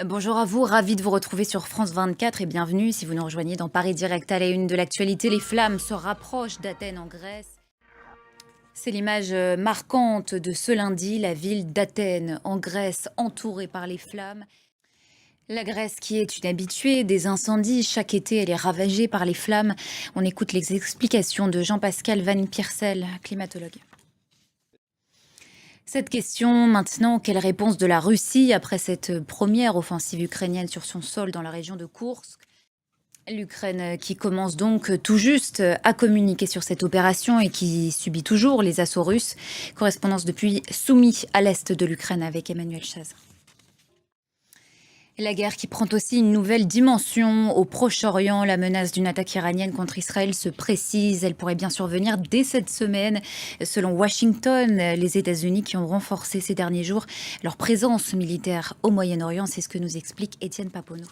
Bonjour à vous, ravi de vous retrouver sur France 24 et bienvenue si vous nous rejoignez dans Paris Direct. À la une de l'actualité, les flammes se rapprochent d'Athènes en Grèce. C'est l'image marquante de ce lundi, la ville d'Athènes en Grèce entourée par les flammes. La Grèce qui est une habituée des incendies, chaque été elle est ravagée par les flammes. On écoute les explications de Jean-Pascal Van Piersel, climatologue. Cette question maintenant, quelle réponse de la Russie après cette première offensive ukrainienne sur son sol dans la région de Koursk? L'Ukraine qui commence donc tout juste à communiquer sur cette opération et qui subit toujours les assauts russes. Correspondance depuis Soumy à l'est de l'Ukraine avec Emmanuel Chaz. La guerre qui prend aussi une nouvelle dimension au Proche-Orient. La menace d'une attaque iranienne contre Israël se précise. Elle pourrait bien survenir dès cette semaine. Selon Washington, les États-Unis qui ont renforcé ces derniers jours leur présence militaire au Moyen-Orient. C'est ce que nous explique Étienne Paponeau.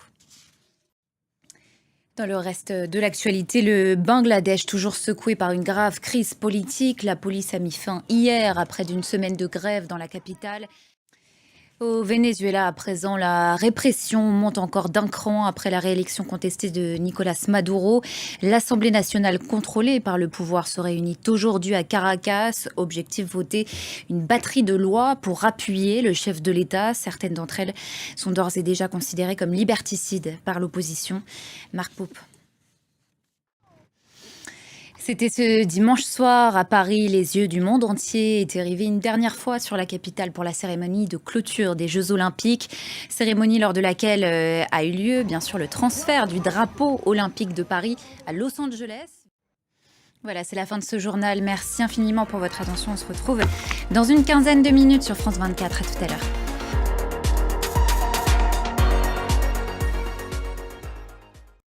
Dans le reste de l'actualité, le Bangladesh, toujours secoué par une grave crise politique. La police a mis fin hier à près d'une semaine de grève dans la capitale. Au Venezuela, à présent, la répression monte encore d'un cran après la réélection contestée de Nicolas Maduro. L'Assemblée nationale contrôlée par le pouvoir se réunit aujourd'hui à Caracas. Objectif voter une batterie de lois pour appuyer le chef de l'État. Certaines d'entre elles sont d'ores et déjà considérées comme liberticides par l'opposition. Marc Poupe. C'était ce dimanche soir à Paris, les yeux du monde entier étaient rivés une dernière fois sur la capitale pour la cérémonie de clôture des Jeux Olympiques. Cérémonie lors de laquelle a eu lieu, bien sûr, le transfert du drapeau olympique de Paris à Los Angeles. Voilà, c'est la fin de ce journal. Merci infiniment pour votre attention. On se retrouve dans une quinzaine de minutes sur France 24. À tout à l'heure.